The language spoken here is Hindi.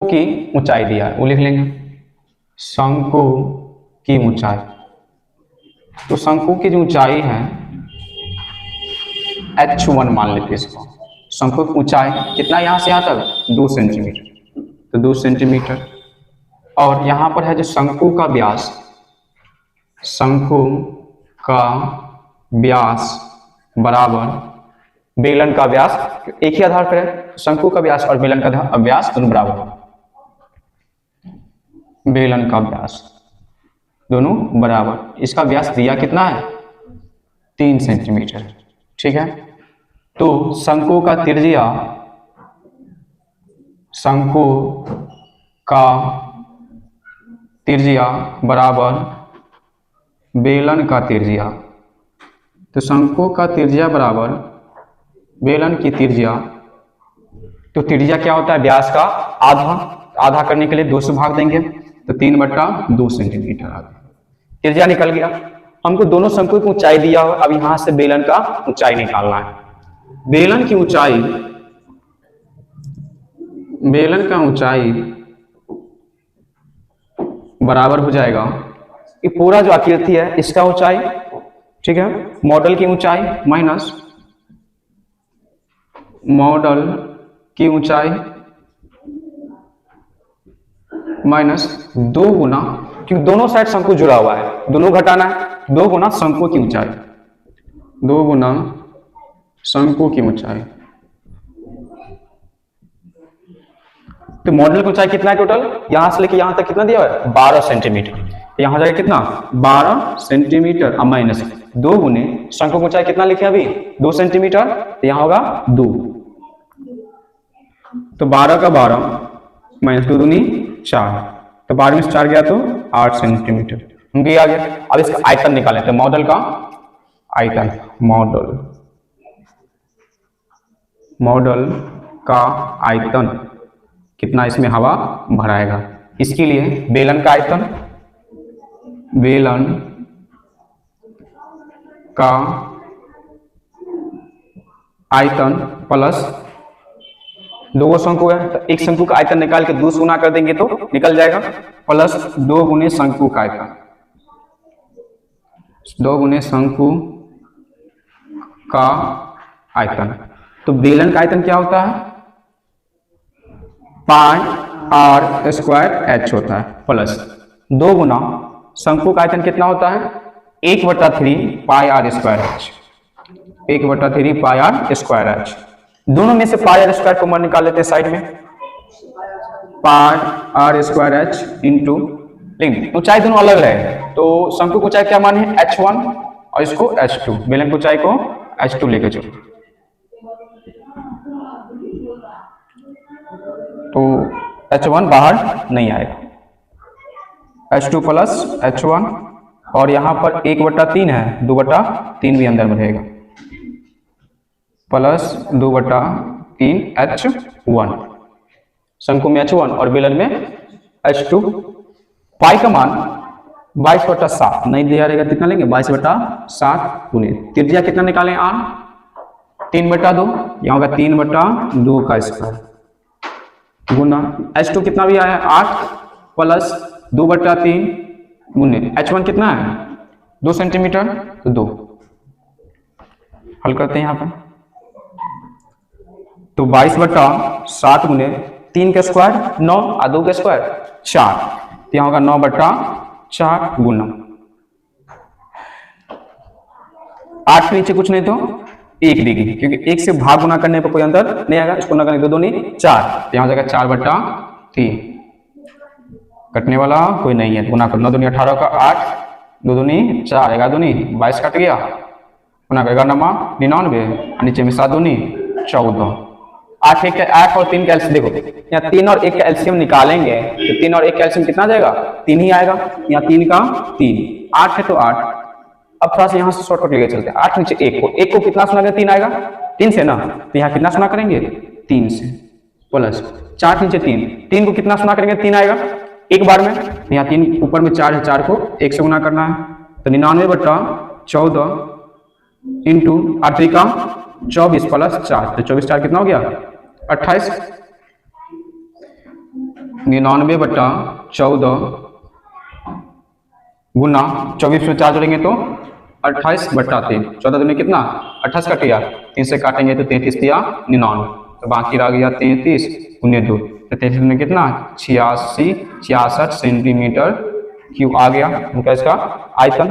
की ऊंचाई दिया है वो लिख लेंगे, शंकु की ऊंचाई। तो शंकु की जो ऊंचाई है h1 मान लेते हैं इसको। शंकु की ऊंचाई कितना, यहां से यहां तक 2 सेंटीमीटर, तो 2 सेंटीमीटर। और यहां पर है जो शंकु का व्यास, शंकु का व्यास बराबर बेलन का व्यास, एक ही आधार पर है, शंकु का व्यास और बेलन का व्यास दोनों बराबर है, बेलन का व्यास दोनों बराबर। इसका व्यास दिया कितना है 3 सेंटीमीटर, ठीक है। तो शंकु का त्रिज्या, शंकु का त्रिज्या बराबर बेलन का त्रिज्या। तो शंकु का त्रिज्या बराबर बेलन की त्रिज्या। तो त्रिज्या क्या होता है, व्यास का आधा, आधा करने के लिए 2 से भाग देंगे तो 3/2 सेंटीमीटर आ गया, त्रिज्या निकल गया। हमको दोनों शंकु की ऊंचाई दिया हो, अब यहां से बेलन का ऊंचाई निकालना है। बेलन की ऊंचाई, बेलन का ऊंचाई बराबर हो जाएगा ये पूरा जो आकृति है इसका ऊंचाई, ठीक है, मॉडल की ऊंचाई माइनस मॉडल की ऊंचाई माइनस 2 गुना, क्योंकि दोनों साइड शंकु जुड़ा हुआ है, दोनों घटाना है, 2 गुना शंकु की ऊंचाई, 2 गुना शंकु की ऊंचाई। तो मॉडल की ऊंचाई कितना है टोटल, यहां से लेके यहां तक कितना दिया हुआ है 12 सेंटीमीटर, यहां जाएगा कितना 12 सेंटीमीटर, अब माइनस 2 गुने शंकु की ऊंचाई कितना लिखे अभी 2 सेंटीमीटर, तो यहां होगा 2, तो 12 का 12 माइनस 2 दूनी 4, तो 12 में से 4 गया तो 8 सेंटीमीटर उनकी आ गया। अब इसका आयतन निकालें, तो मॉडल का आयतन, मॉडल, मॉडल का आयतन कितना इसमें हवा भराएगा, इसके लिए बेलन का आयतन, बेलन का आयतन प्लस 2 शंकु है, तो एक शंकु का आयतन निकाल के 2 से गुना कर देंगे तो निकल जाएगा, प्लस 2 गुने शंकु का आयतन, 2 गुने शंकु का आयतन। तो बेलन का आयतन क्या होता है पाई आर स्क्वायर एच होता है, प्लस 2 गुना शंकु का आयतन कितना होता है 1/3 pi r square h, 1/3 pi r square h. दोनों में से पाई आर स्क्वायर को मन निकाल लेते हैं साइड में, पाई आर स्क्वायर एच इंटू, लेकिन ऊंचाई दोनों अलग रहे तो शंकु की ऊंचाई क्या मान है h1 और इसको h2, बेलन की ऊंचाई को h2 लेके चलो, तो h1 बाहर नहीं आएगा, h2 प्लस h1, और यहां पर 1/3 है, 2/3 भी अंदर में रहेगा, प्लस 2/3 h1, शंकु में h1 और बेलन में h2। पाई का मान 22/7 नहीं दिया रहेगा, कितना लेंगे 22/7 गुने त्रिज्या कितना निकालें r 3/2, यहाँ होगा 3/2 का स्क्वायर गुना h2 कितना भी आया 8 प्लस 2/3 गुने h1 कितना है 2 सेंटीमीटर, तो 2 हल करते हैं यहाँ पर, तो 22/7 गुने 3 के स्क्वायर 9 और 2 के स्क्वायर 4, तो यहाँ होगा 9/4 गुना 8 के नीचे कुछ नहीं तो 1 डिग्री, क्योंकि 1 से भाग गुना करने पर कोई अंतर नहीं आएगा, इसको ना करने 2 दूनी 4, तो यहाँ जाएगा 4/3, कटने वाला कोई नहीं है, गुना कर 9 दूनी 18 का 8, 2 दूनी 4, 11 दूनी 22 कट गया, गुना कर 99, नीचे में 7 दूनी 14, 8 और 3 का एल्सियम देखो, यहाँ 3 और 1 का एल्सियम निकालेंगे तो 3 और 1 का एल्सियम कितना जाएगा 3 ही आएगा, यहाँ 3 का 3, 8 है तो 8। अब थोड़ा सा यहाँ से शॉर्टकट लेके चलते हैं, 8 नीचे 1 को कितना सुना करेंगे 3 आएगा, 3 से ना, तो यहाँ कितना सुना करेंगे 3 से, प्लस 4 नीचे 3 को कितना सुना करेंगे 3 आएगा एक बार में, यहाँ 3 ऊपर में 4 है, 4 को 1 से गुना करना है, तो 99/14 इंटू 8 का 24 प्लस 4, तो 24 4 कितना हो गया 28, 99/14 गुना 24 में 4 जोड़ेंगे तो 28/3। 14 दूनी कितना 28 कट गया, 3 से काटेंगे तो 33 या 99, तो बाकी रह गया 33 × 2, तो 33 में कितना 66 66 सेंटीमीटर क्यूब आ गया उनका इसका आयतन।